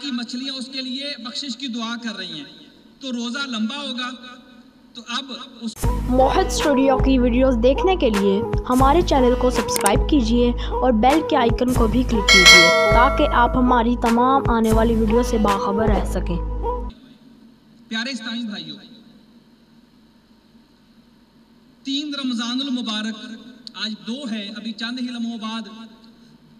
کی مچھلیاں اس کے لیے بخشش کی دعا کر رہی ہیں، تو روزہ لمبا ہوگا۔ تو اب موحد اسٹوڈیو کی ویڈیوز دیکھنے کے لیے ہمارے چینل کو سبسکرائب کیجیے اور بیل کے آئیکن کو بھی کلک کیجیے تاکہ آپ ہماری تمام آنے والی ویڈیو سے باخبر رہ سکیں۔ پیارے اسلامی بھائیوں، 3 رمضان المبارک، آج 2 ہے، ابھی چند ہی لمحوں بعد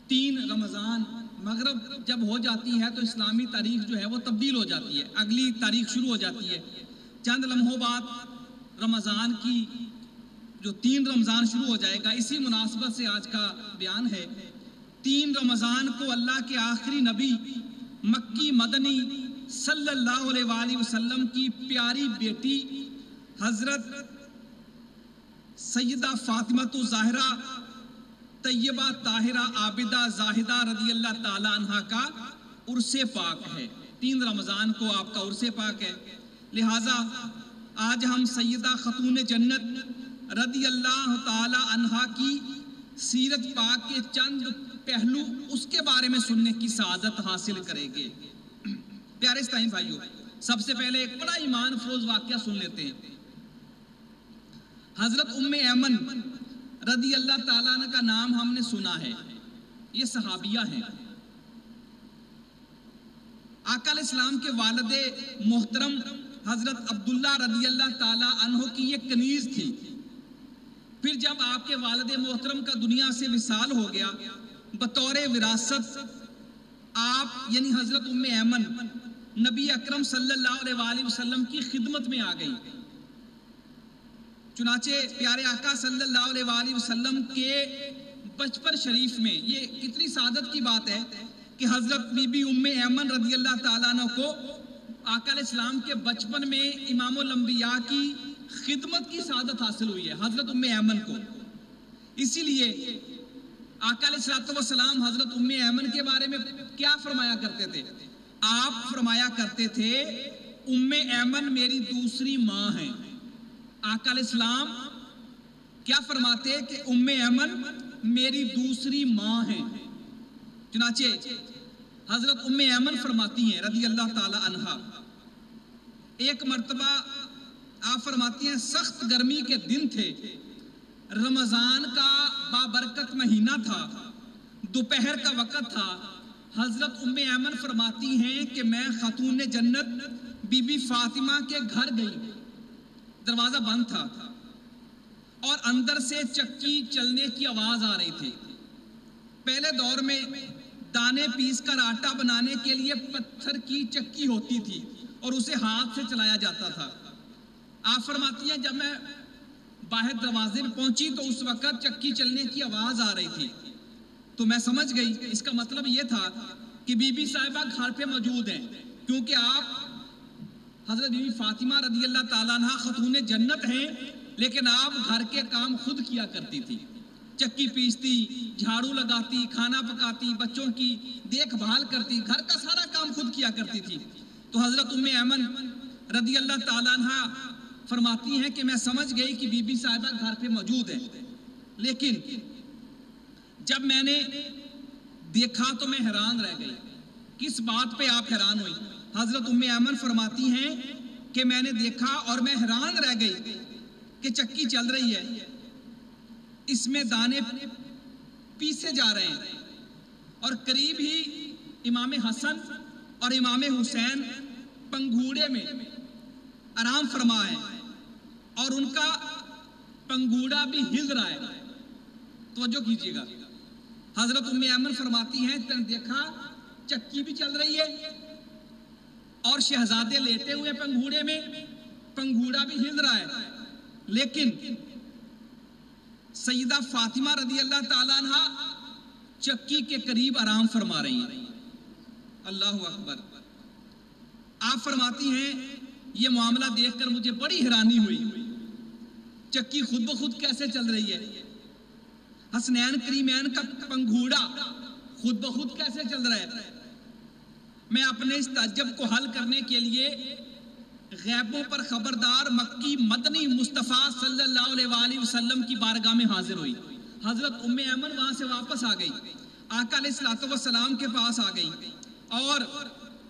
3 رمضان مغرب جب ہو جاتی ہے تو اسلامی تاریخ جو ہے وہ تبدیل ہو جاتی ہے، اگلی تاریخ شروع ہو جاتی ہے۔ چند لمحوں بعد رمضان کی جو 3 رمضان شروع ہو جائے گا۔ اسی مناسبت سے آج کا بیان ہے۔ 3 رمضان کو اللہ کے آخری نبی مکی مدنی صلی اللہ علیہ وآلہ وسلم کی پیاری بیٹی حضرت سیدہ فاطمہ الزہرا طیبہ طاہرہ عابدہ زاہدہ رضی اللہ تعالی عنہ کا عرس پاک ہے۔ 3 رمضان کو آپ کا عرس پاک ہے، لہٰذا آج ہم سیدہ خاتون جنت رضی اللہ تعالی عنہ کی سیرت پاک کے چند پہلو اس کے بارے میں سننے کی سعادت حاصل کریں گے۔ پیارے اسلامی بھائیوں، سب سے پہلے ایک بڑا ایمان افروز واقعہ سن لیتے ہیں۔ حضرت ایمن رضی اللہ تعالیٰ عنہ کا نام ہم نے سنا ہے، یہ صحابیہ ہیں۔ آقا علیہ السلام کے والد محترم حضرت عبداللہ رضی اللہ تعالیٰ عنہ کی یہ کنیز تھی۔ پھر جب آپ کے والد محترم کا دنیا سے وصال ہو گیا، بطور وراثت آپ یعنی حضرت ایمن نبی اکرم صلی اللہ علیہ وآلہ وسلم کی خدمت میں آ گئی۔ چنانچہ پیارے آقا صلی اللہ علیہ وآلہ وسلم کے بچپن شریف میں، یہ کتنی سعادت کی بات ہے کہ حضرت بی بی ایمن رضی اللہ تعالیٰ عنہ کو آقا علیہ السلام کے بچپن میں امام الانبیاء کی خدمت کی سعادت حاصل ہوئی ہے حضرت ایمن کو۔ اسی لیے آقا علیہ السلام حضرت ایمن کے بارے میں کیا فرمایا کرتے تھے؟ آپ فرمایا کرتے تھے ایمن میری دوسری ماں ہیں۔ آقا علیہ السلام کیا فرماتے کہ ایمن میری دوسری ماں ہیں۔ چنانچہ حضرت ایمن فرماتی ہیں رضی اللہ تعالی عنہا، ایک مرتبہ آپ فرماتی ہیں سخت گرمی کے دن تھے، رمضان کا بابرکت مہینہ تھا، دوپہر کا وقت تھا۔ حضرت ایمن فرماتی ہیں کہ میں خاتون جنت بی بی فاطمہ کے گھر گئی، دروازہ بند تھا اور اندر سے چکی چلنے کی آواز آ رہی تھی۔ پہلے دور میں دانے پیس کر آٹا بنانے کے لیے پتھر کی چکی ہوتی تھی اور اسے ہاتھ سے چلایا جاتا تھا۔ آپ فرماتی ہیں جب میں باہر دروازے میں پہنچی تو اس وقت چکی چلنے کی آواز آ رہی تھی، تو میں سمجھ گئی اس کا مطلب یہ تھا کہ بی بی صاحبہ گھر پہ موجود ہیں، کیونکہ آپ حضرت بی بی فاطمہ رضی اللہ تعالیٰ عنہ خاتون جنت ہیں، لیکن آپ گھر کے کام خود کیا کرتی تھی، چکی پیستی، جھاڑو لگاتی، کھانا پکاتی، بچوں کی دیکھ بھال کرتی، گھر کا سارا کام خود کیا کرتی تھی۔ تو حضرت ایمن رضی اللہ تعالیٰ عنہ فرماتی ہیں کہ میں سمجھ گئی کہ بی بی صاحبہ گھر پہ موجود ہے، لیکن جب میں نے دیکھا تو میں حیران رہ گئی۔ کس بات پہ آپ حیران ہوئی؟ حضرت ایمن فرماتی ہیں کہ میں نے دیکھا اور میں حیران رہ گئی کہ چکی چل رہی ہے، اس میں دانے پیسے جا رہے ہیں اور قریب ہی امام حسن اور امام حسین پنگھوڑے میں آرام فرما ہے اور ان کا پنگھوڑا بھی ہل رہا ہے۔ توجہ کیجیے گا، حضرت ایمن فرماتی ہیں کہ دیکھا چکی بھی چل رہی ہے اور شہزادے لیٹے ہوئے پنگھوڑے میں، پنگھوڑا بھی ہل رہا ہے، لیکن سیدہ فاطمہ رضی اللہ تعالیٰ عنہ چکی کے قریب آرام فرما رہی ہیں۔ اللہ اکبر۔ آپ فرماتی ہیں یہ معاملہ دیکھ کر مجھے بڑی حیرانی ہوئی، چکی خود بخود کیسے چل رہی ہے؟ حسنین کریمین کا پنگھوڑا خود بخود کیسے چل رہا ہے؟ میں اپنے اس تعجب کو حل کرنے کے لیے غیبوں پر خبردار مکی مدنی مصطفیٰ صلی اللہ علیہ وآلہ وسلم کی بارگاہ میں حاضر ہوئی۔ حضرت ایمن وہاں سے واپس آ گئی، آقا علیہ السلام کے پاس آ گئی اور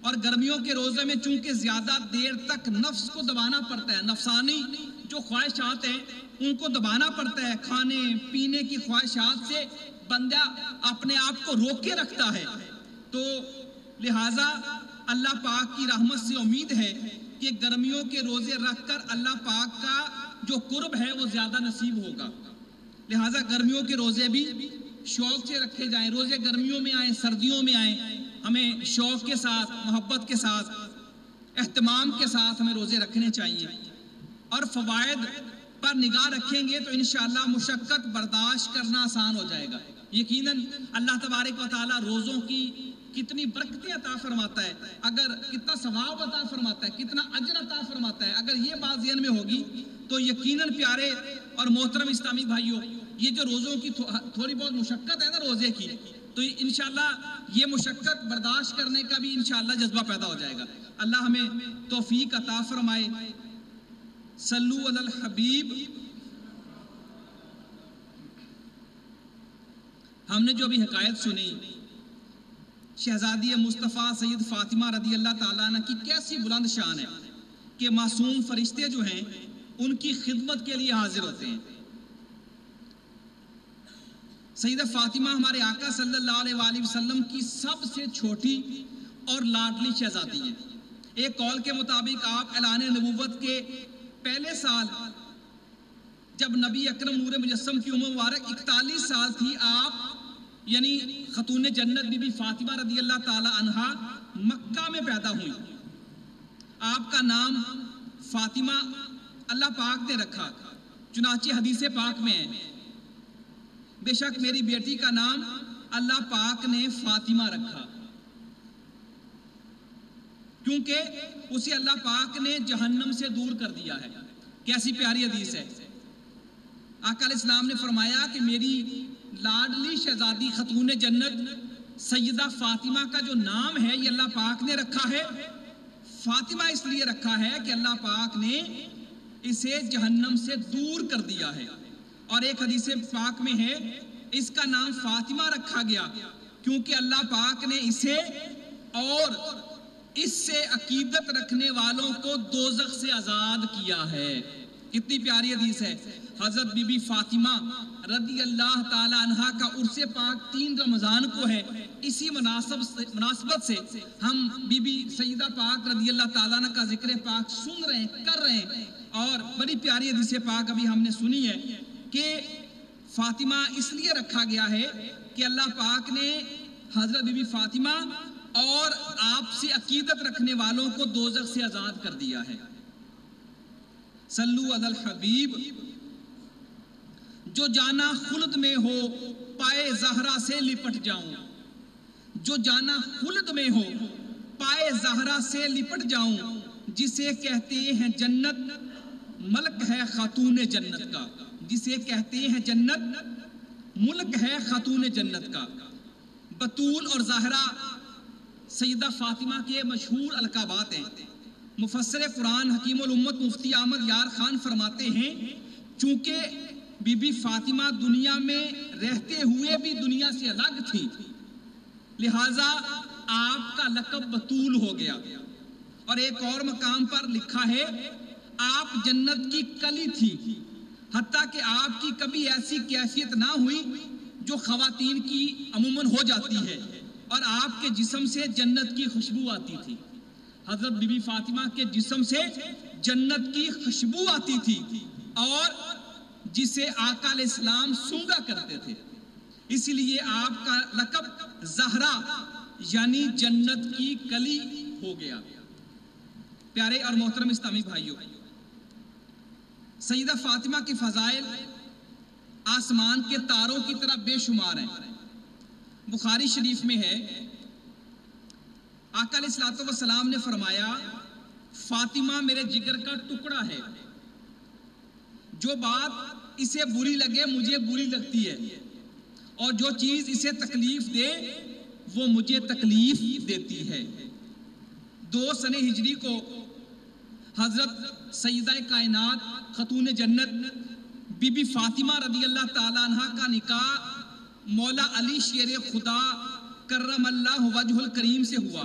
اور گرمیوں کے روزے میں چونکہ زیادہ دیر تک نفس کو دبانا پڑتا ہے، نفسانی جو خواہشات ہیں ان کو دبانا پڑتا ہے، کھانے پینے کی خواہشات سے بندہ اپنے آپ کو روک کے رکھتا ہے، تو لہٰذا اللہ پاک کی رحمت سے امید ہے کہ گرمیوں کے روزے رکھ کر اللہ پاک کا جو قرب ہے وہ زیادہ نصیب ہوگا۔ لہٰذا گرمیوں کے روزے بھی شوق سے رکھے جائیں، روزے گرمیوں میں آئیں سردیوں میں آئیں، ہمیں شوق کے ساتھ، محبت کے ساتھ، اہتمام کے ساتھ ہمیں روزے رکھنے چاہیے، اور فوائد پر نگاہ رکھیں گے تو انشاءاللہ مشقت برداشت کرنا آسان ہو جائے گا۔ یقیناً اللہ تبارک و تعالیٰ روزوں کی کتنی برکتیں عطا فرماتا ہے، اگر کتنا ثواب عطا فرماتا ہے، کتنا اجر عطا فرماتا ہے، اگر یہ بات ذہن میں ہوگی تو یقیناً پیارے اور محترم اسلامی بھائیوں، یہ جو روزوں کی تھوڑی بہت مشقت ہے نا روزے کی، تو انشاءاللہ یہ مشقت برداشت کرنے کا بھی انشاءاللہ جذبہ پیدا ہو جائے گا۔ اللہ ہمیں توفیق عطا فرمائے۔ صلو علی الحبیب۔ ہم نے جو ابھی حکایت سنی شہزادی مصطفیٰ سید فاطمہ رضی اللہ تعالیٰ عنہ کی، کیسی بلند شان ہے کہ معصوم فرشتے جو ہیں ان کی خدمت کے لیے حاضر ہوتے ہیں۔ سیدہ فاطمہ ہمارے آقا صلی اللہ علیہ وآلہ وسلم کی سب سے چھوٹی اور لاڈلی شہزادی ہیں۔ ایک قول کے مطابق آپ اعلان نبوت کے پہلے سال جب نبی اکرم نور مجسم کی عمر مبارک 41 سال تھی، آپ یعنی خاتون جنت بی بی فاطمہ رضی اللہ تعالی عنہا مکہ میں پیدا ہوئی۔ آپ کا نام فاطمہ اللہ پاک نے رکھا، چنانچہ حدیث پاک میں ہے، بے شک میری بیٹی کا نام اللہ پاک نے فاطمہ رکھا، کیونکہ اسے اللہ پاک نے جہنم سے دور کر دیا ہے۔ کیسی پیاری حدیث ہے۔ آقا علیہ السلام نے فرمایا کہ میری لاڈلی شہزادی خاتون جنت سیدہ فاطمہ کا جو نام ہے یہ اللہ پاک نے رکھا ہے، فاطمہ اس لیے رکھا ہے کہ اللہ پاک نے اسے جہنم سے دور کر دیا ہے۔ اور ایک حدیث پاک میں ہے اس کا نام فاطمہ رکھا گیا کیونکہ اللہ پاک نے اسے اور اس سے عقیدت رکھنے والوں کو دوزخ سے آزاد کیا ہے۔ کتنی پیاری حدیث ہے۔ حضرت بی بی فاطمہ رضی اللہ تعالی عنہا کا عرس پاک 3 رمضان کو ہے۔ اسی مناسبت سے ہم بی بی سیدہ پاک رضی اللہ تعالیٰ عنہ کا ذکر پاک سن رہے ہیں، کر رہے ہیں، اور بڑی پیاری حدیث پاک ابھی ہم نے سنی ہے کہ فاطمہ اس لیے رکھا گیا ہے کہ اللہ پاک نے حضرت بی بی فاطمہ اور آپ سے عقیدت رکھنے والوں کو دوزخ سے آزاد کر دیا ہے۔ صلو علی الحبیب۔ جو جانا خلد میں ہو پائے زہرا سے لپٹ جاؤں، جو جانا خلد میں ہو پائے زہرا سے لپٹ جاؤں، جسے کہتے ہیں جنت ملک ہے خاتون جنت کا، جسے کہتے ہیں جنت ملک ہے خاتون جنت کا۔ بطول اور زہرا سیدہ فاطمہ کے مشہور القابات ہیں۔ مفسر قرآن حکیم الامت مفتی احمد یار خان فرماتے ہیں چونکہ بی بی فاطمہ دنیا میں رہتے ہوئے بھی دنیا سے الگ تھی، لہٰذا آپ کا لقب بطول ہو گیا۔ اور ایک اور مقام پر لکھا ہے آپ جنت کی کلی تھی، حتیٰ کہ آپ کی کبھی ایسی کیفیت نہ ہوئی جو خواتین کی عموماً ہو جاتی ہے، اور آپ کے جسم سے جنت کی خوشبو آتی تھی۔ حضرت بی بی فاطمہ کے جسم سے جنت کی خوشبو آتی تھی، اور جسے آقا علیہ السلام سونگا کرتے تھے، اس لیے آپ کا لقب زہرا یعنی جنت کی کلی ہو گیا۔ پیارے اور محترم اسلامی بھائیوں، سیدہ فاطمہ کی فضائل آسمان کے تاروں کی طرح بے شمار ہیں۔ بخاری شریف میں ہے آقا علیہ السلام نے فرمایا فاطمہ میرے جگر کا ٹکڑا ہے، جو بات اسے بری لگے مجھے بری لگتی ہے، اور جو چیز اسے تکلیف دے وہ مجھے تکلیف دیتی ہے۔ 2 سن ہجری کو حضرت سیدہ کائنات خاتون جنت بی بی فاطمہ رضی اللہ تعالیٰ عنہ کا نکاح مولا علی شیر خدا کرم اللہ وجہ الکریم سے ہوا،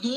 2